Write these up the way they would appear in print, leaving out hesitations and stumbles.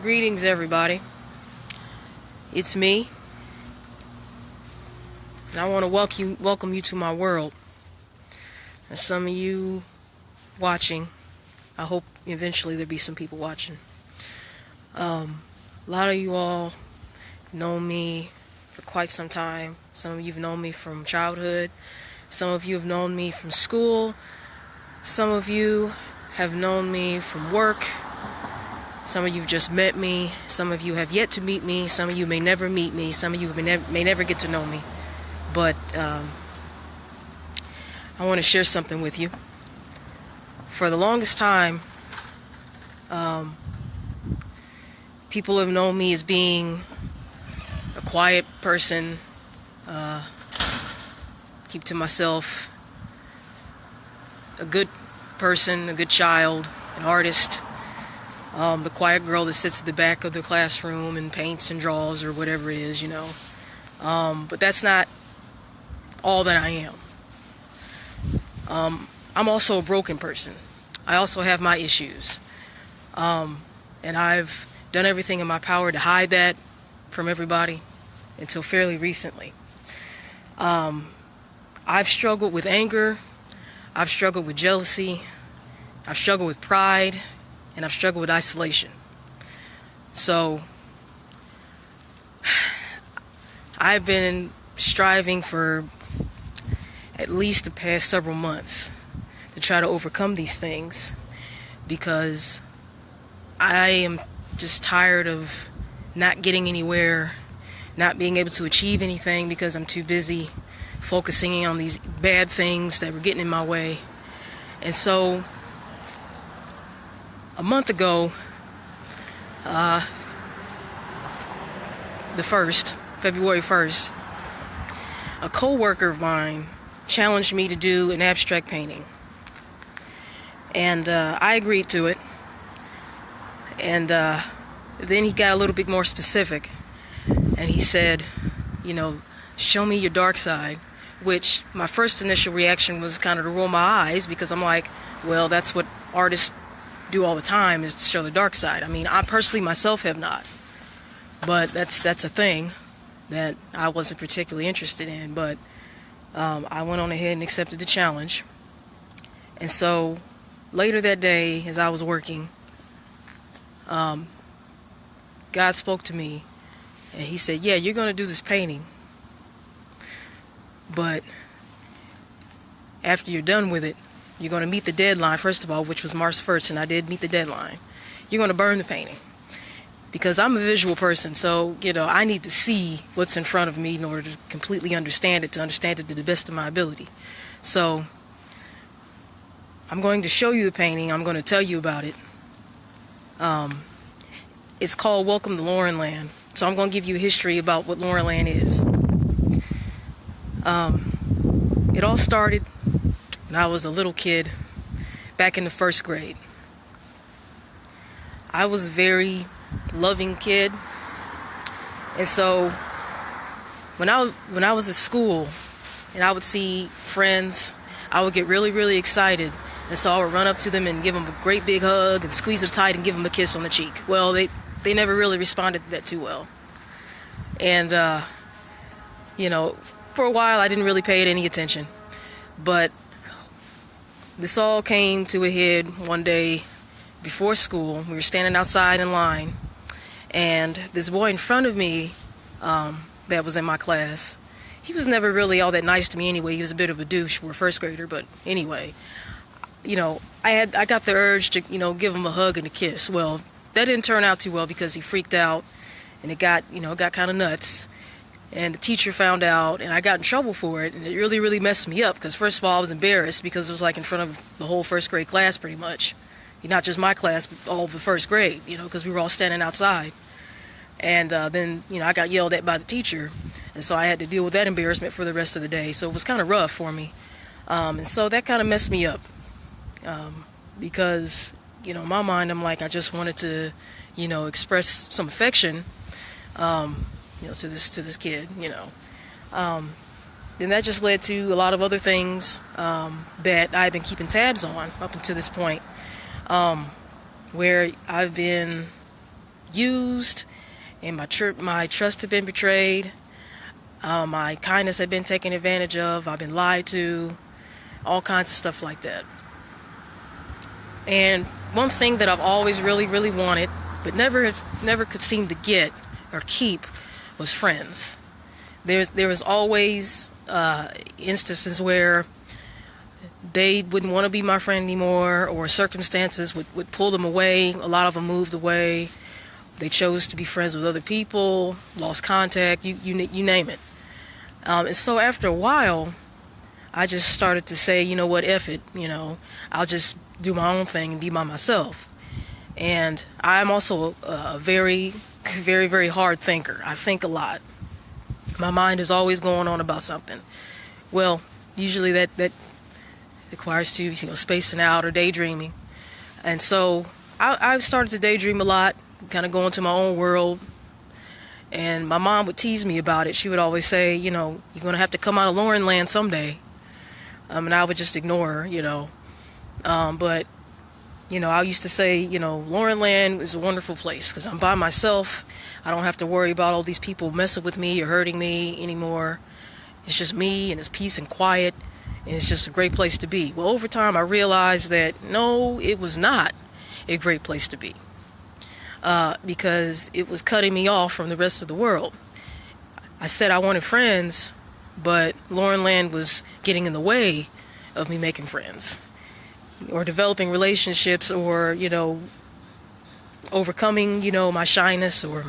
Greetings, everybody. It's me, and I want to welcome you to my world. And some of you watching, I hope eventually there'll be some people watching. A lot of you all know me for quite some time. Some of you have known me from childhood. Some of you have known me from school. Some of you have known me from work. Some of you have just met me. Some of you have yet to meet me. Some of you may never meet me. Some of you may never get to know me. But I want to share something with you. For the longest time, people have known me as being a quiet person, keep to myself, a good person, a good child, an artist. The quiet girl that sits at the back of the classroom and paints and draws or whatever it is, But that's not all that I am. I'm also a broken person. I also have my issues. And I've done everything in my power to hide that from everybody until fairly recently. I've struggled with anger. I've struggled with jealousy. I've struggled with pride. And I've struggled with isolation. So I've been striving for at least the past several months to try to overcome these things, because I am just tired of not getting anywhere, not being able to achieve anything because I'm too busy focusing on these bad things that were getting in my way. And so a month ago, February 1st, a co-worker of mine challenged me to do an abstract painting. And I agreed to it. And then he got a little bit more specific. And he said, show me your dark side. Which my first initial reaction was kind of to roll my eyes, because I'm like, well, that's what artists do all the time, is to show the dark side. I mean, I personally myself have not, but that's a thing that I wasn't particularly interested in. But I went on ahead and accepted the challenge. And so later that day, as I was working, God spoke to me, and he said, yeah, you're going to do this painting, but after you're done with it, you're going to meet the deadline, first of all, which was March 1st, and I did meet the deadline. You're going to burn the painting. Because I'm a visual person, so, I need to see what's in front of me in order to completely understand it, to the best of my ability. So, I'm going to show you the painting. I'm going to tell you about it. It's called Welcome to Lauren Land. So I'm going to give you a history about what Lauren Land is. It all started when I was a little kid, back in the first grade. I was a very loving kid, and so when I was at school and I would see friends, I would get really, really excited, and so I would run up to them and give them a great big hug and squeeze them tight and give them a kiss on the cheek. Well, they never really responded to that too well, and for a while I didn't really pay it any attention, but this all came to a head one day before school. We were standing outside in line, and this boy in front of me that was in my class, he was never really all that nice to me anyway. He was a bit of a douche for a first grader, but anyway, I got the urge to, give him a hug and a kiss. Well, that didn't turn out too well, because he freaked out, and it got kind of nuts. And the teacher found out, and I got in trouble for it, and it really, really messed me up, because first of all, I was embarrassed, because it was like in front of the whole first grade class pretty much. Not just my class, but all of the first grade, because we were all standing outside. And then, I got yelled at by the teacher, and so I had to deal with that embarrassment for the rest of the day. So it was kind of rough for me. And so that kind of messed me up, because, in my mind, I'm like, I just wanted to, express some affection, to this kid, Then that just led to a lot of other things that I've been keeping tabs on up until this point, where I've been, used, and my trust had been betrayed. My kindness had been taken advantage of. I've been lied to, all kinds of stuff like that. And one thing that I've always really, really wanted, but never could seem to get or keep, was friends. There was always instances where they wouldn't want to be my friend anymore, or circumstances would pull them away. A lot of them moved away. They chose to be friends with other people, lost contact, you name it. And so after a while, I just started to say, you know what, F it, I'll just do my own thing and be by myself. And I'm also a very, very, very hard thinker. I think a lot. My mind is always going on about something. Well, usually that requires to, spacing out or daydreaming. And so I've started to daydream a lot, kind of go into my own world. And my mom would tease me about it. She would always say, you're going to have to come out of Lauren land someday. And I would just ignore her, but, I used to say, Lauren land is a wonderful place because I'm by myself. I don't have to worry about all these people messing with me or hurting me anymore. It's just me, and it's peace and quiet, and it's just a great place to be. Well, over time, I realized that, no, it was not a great place to be. Because it was cutting me off from the rest of the world. I said I wanted friends, but Lauren land was getting in the way of me making friends or developing relationships, or overcoming my shyness or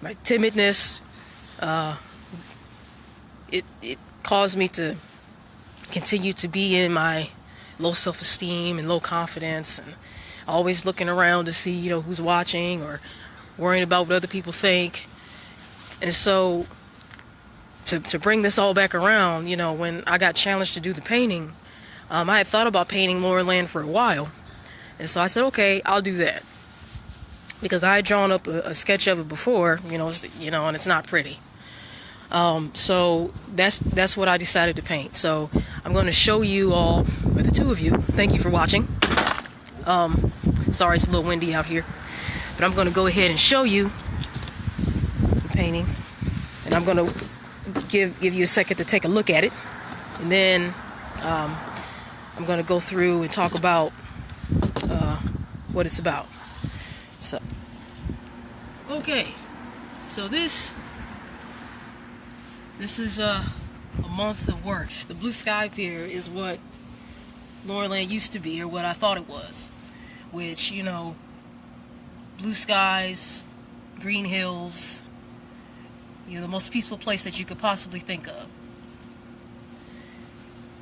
my timidness. It caused me to continue to be in my low self-esteem and low confidence, and always looking around to see who's watching, or worrying about what other people think. And so to bring this all back around, when I got challenged to do the painting, I had thought about painting Lauren land for a while. And so I said, okay, I'll do that. Because I had drawn up a sketch of it before, and it's not pretty. So that's what I decided to paint. So I'm going to show you all, or the two of you, thank you for watching. Sorry, it's a little windy out here. But I'm going to go ahead and show you the painting. And I'm going to give you a second to take a look at it. And then I'm going to go through and talk about what it's about. So, okay. So this is a month of work. The blue sky up here is what Lauren land used to be, or what I thought it was. Which, blue skies, green hills, the most peaceful place that you could possibly think of.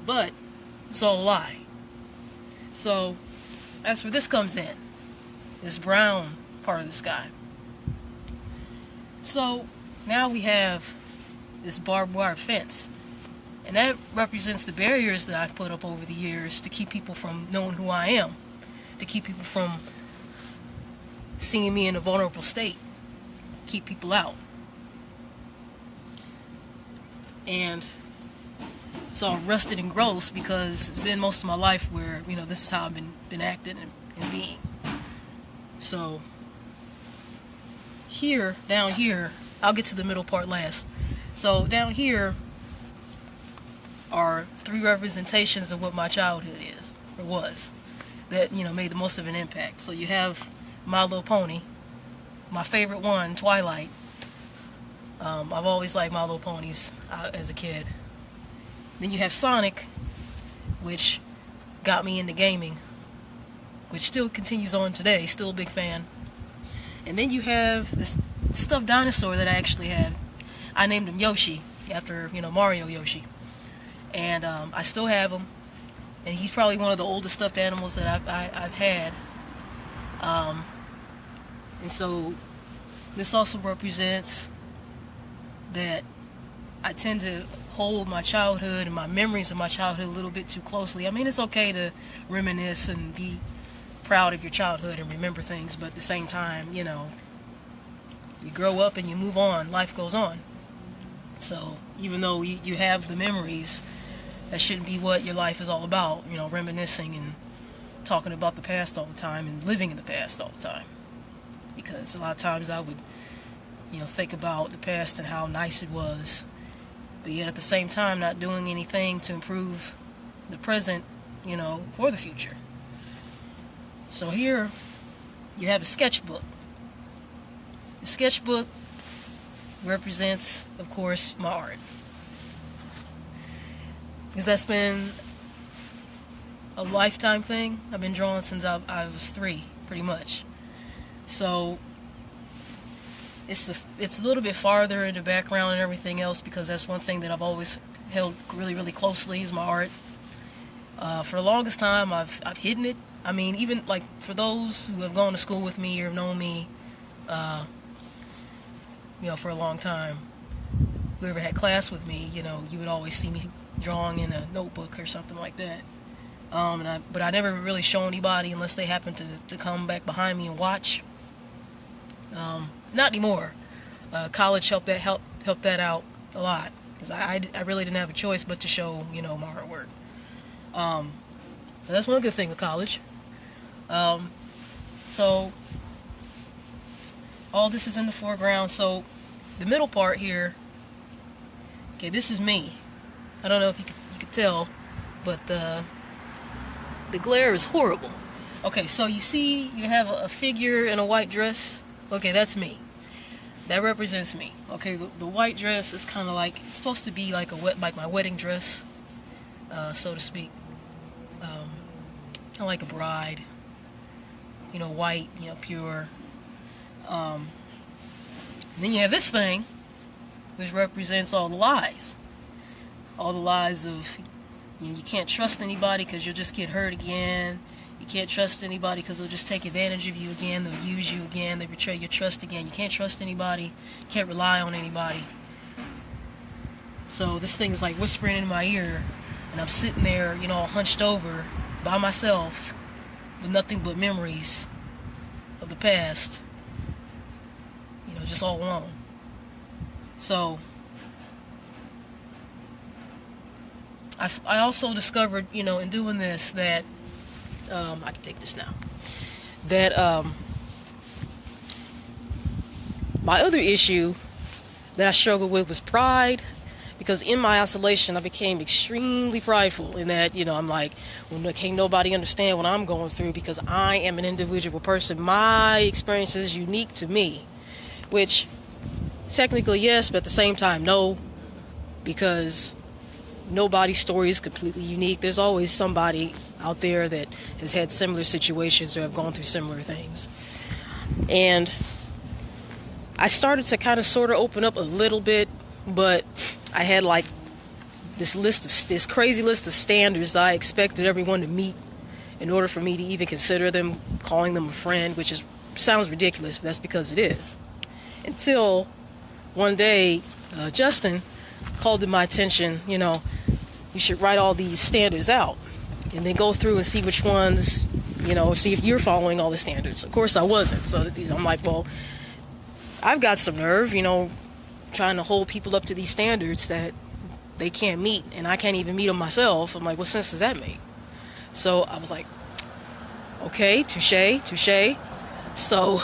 But it's all a lie. So that's where this comes in, this brown part of the sky. So now we have this barbed wire fence, and that represents the barriers that I've put up over the years to keep people from knowing who I am, to keep people from seeing me in a vulnerable state, keep people out. And it's all rusted and gross because it's been most of my life where, this is how I've been acting and being. So down here, I'll get to the middle part last. So down here are three representations of what my childhood is, or was, that, made the most of an impact. So you have My Little Pony, my favorite one, Twilight. I've always liked My Little Ponies as a kid. Then you have Sonic, which got me into gaming, which still continues on today, still a big fan. And then you have this stuffed dinosaur that I actually had. I named him Yoshi, after, Mario Yoshi. And I still have him. And he's probably one of the oldest stuffed animals that I've had. And so this also represents that I tend to hold my childhood and my memories of my childhood a little bit too closely. I mean, it's okay to reminisce and be proud of your childhood and remember things, but at the same time, you grow up and you move on, life goes on. So even though you have the memories, that shouldn't be what your life is all about, reminiscing and talking about the past all the time and living in the past all the time. because a lot of times I would, think about the past and how nice it was, but yet at the same time not doing anything to improve the present, for the future. So here you have a sketchbook. The sketchbook represents, of course, my art, because that's been a lifetime thing. I've been drawing since I was 3, pretty much. So it's a little bit farther in the background and everything else, because that's one thing that I've always held really, really closely is my art. For the longest time, I've hidden it. I mean, even like for those who have gone to school with me or known me, for a long time, whoever had class with me, you would always see me drawing in a notebook or something like that. But I never really show anybody unless they happen to come back behind me and watch. Not anymore. College helped that out a lot, because I really didn't have a choice but to show my artwork. So that's one good thing of college. So all this is in the foreground. So the middle part here, okay, this is me. I don't know if you could tell, but the glare is horrible. Okay, so you see you have a figure in a white dress. Okay, that's me. That represents me. Okay, the white dress is kind of like, it's supposed to be like my wedding dress, so to speak. Kind of like a bride. White, pure. And then you have this thing, which represents all the lies. All the lies of, you can't trust anybody because you'll just get hurt again. You can't trust anybody because they'll just take advantage of you again. They'll use you again. They betray your trust again. You can't trust anybody. You can't rely on anybody. So this thing is like whispering in my ear, and I'm sitting there, all hunched over by myself with nothing but memories of the past, just all alone. So I also discovered, in doing this, that I can take this now, that my other issue that I struggled with was pride, because in my isolation I became extremely prideful in that, I'm like, well, can't nobody understand what I'm going through because I am an individual person. My experience is unique to me, which technically yes, but at the same time no, because nobody's story is completely unique. There's always somebody out there that has had similar situations or have gone through similar things. And I started to kind of sort of open up a little bit, but I had like this crazy list of standards that I expected everyone to meet in order for me to even consider them, calling them a friend, which sounds ridiculous, but that's because it is. Until one day, Justin called to my attention, you should write all these standards out and then go through and see which ones, see if you're following all the standards. Of course I wasn't. So I'm like, well, I've got some nerve, trying to hold people up to these standards that they can't meet, and I can't even meet them myself. I'm like, what sense does that make? So I was like, okay, touche. So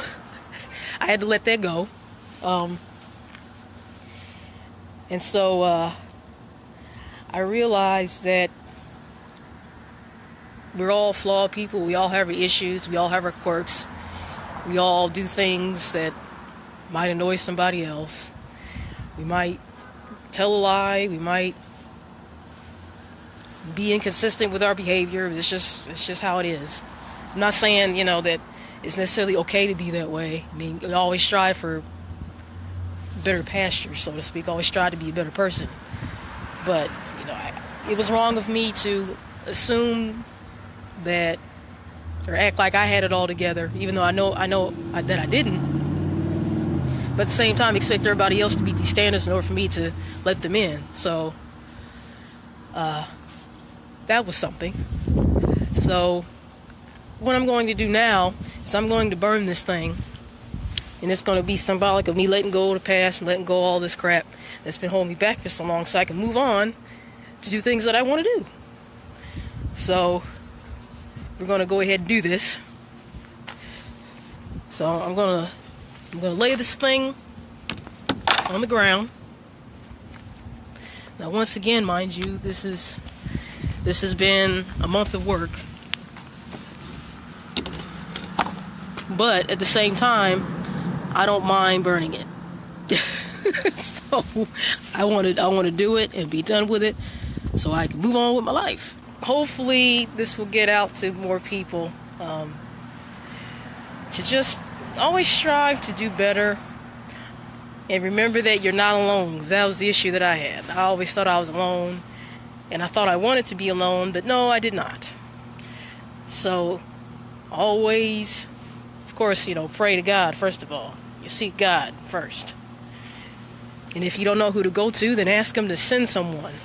I had to let that go. And so I realized that we're all flawed people. We all have our issues. We all have our quirks. We all do things that might annoy somebody else. We might tell a lie. We might be inconsistent with our behavior. It's just how it is. I'm not saying, that it's necessarily okay to be that way. I mean, you always strive for better pasture, so to speak. Always strive to be a better person. But, it was wrong of me to assume that, or act like I had it all together, even though I know that I didn't. But at the same time, expect everybody else to meet these standards in order for me to let them in. So that was something. So what I'm going to do now is I'm going to burn this thing, and it's going to be symbolic of me letting go of the past and letting go of all this crap that's been holding me back for so long, so I can move on to do things that I want to do. So we're going to go ahead and do this. So I'm gonna lay this thing on the ground. Now, once again, mind you, this has been a month of work. But at the same time, I don't mind burning it. So I want to do it and be done with it so I can move on with my life. Hopefully this will get out to more people, to just always strive to do better. And remember that you're not alone, because that was the issue that I had. I always thought I was alone, and I thought I wanted to be alone, but no, I did not. So always, of course, pray to God first of all. You seek God first. And if you don't know who to go to, then ask Him to send someone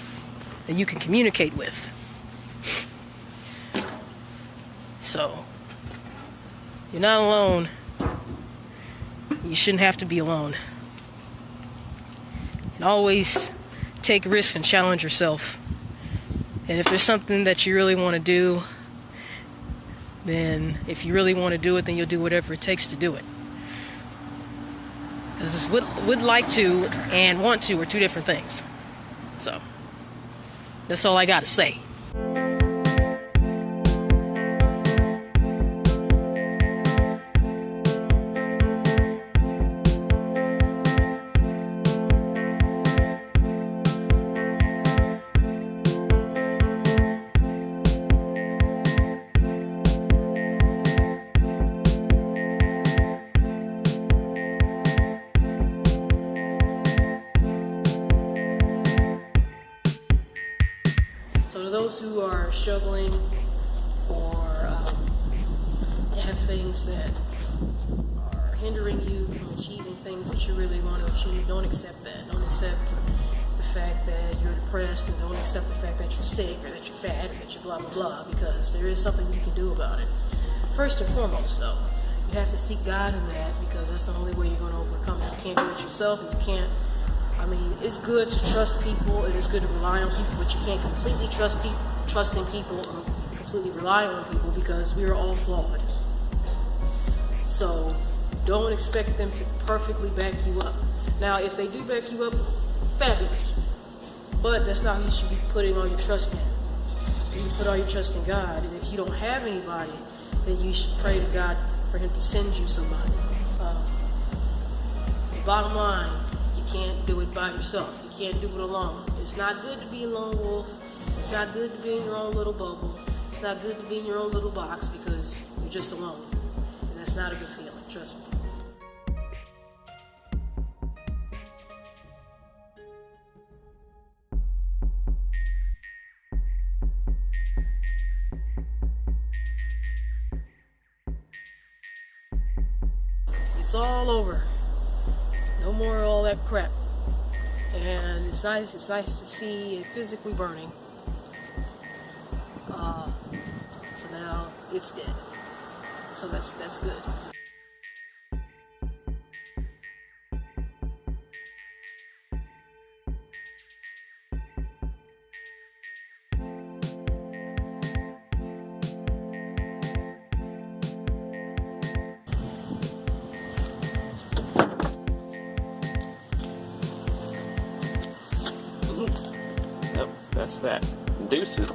that you can communicate with. So, you're not alone. You shouldn't have to be alone. And always take risks and challenge yourself. And if there's something that you really want to do, then if you really want to do it, then you'll do whatever it takes to do it. Because would like to and want to are two different things. So, that's all I got to say. So to those who are struggling or have things that are hindering you from achieving things that you really want to achieve, don't accept that. Don't accept the fact that you're depressed, and don't accept the fact that you're sick or that you're fat or that you're blah, blah, blah, because there is something you can do about it. First and foremost, though, you have to seek God in that, because that's the only way you're going to overcome it. You can't do it yourself, and you can't. It's good to trust people, and it's good to rely on people, but you can't completely trust in people or completely rely on people, because we are all flawed. So don't expect them to perfectly back you up. Now, if they do back you up, fabulous. But that's not who you should be putting all your trust in. You put all your trust in God, and if you don't have anybody, then you should pray to God for Him to send you somebody. The bottom line, you can't do it by yourself. You can't do it alone. It's not good to be a lone wolf. It's not good to be in your own little bubble. It's not good to be in your own little box, because you're just alone. And that's not a good feeling, trust me. It's all over. No more of all that crap. And it's nice to see it physically burning. So now it's dead. So that's good. Yep, that's that. Deuces.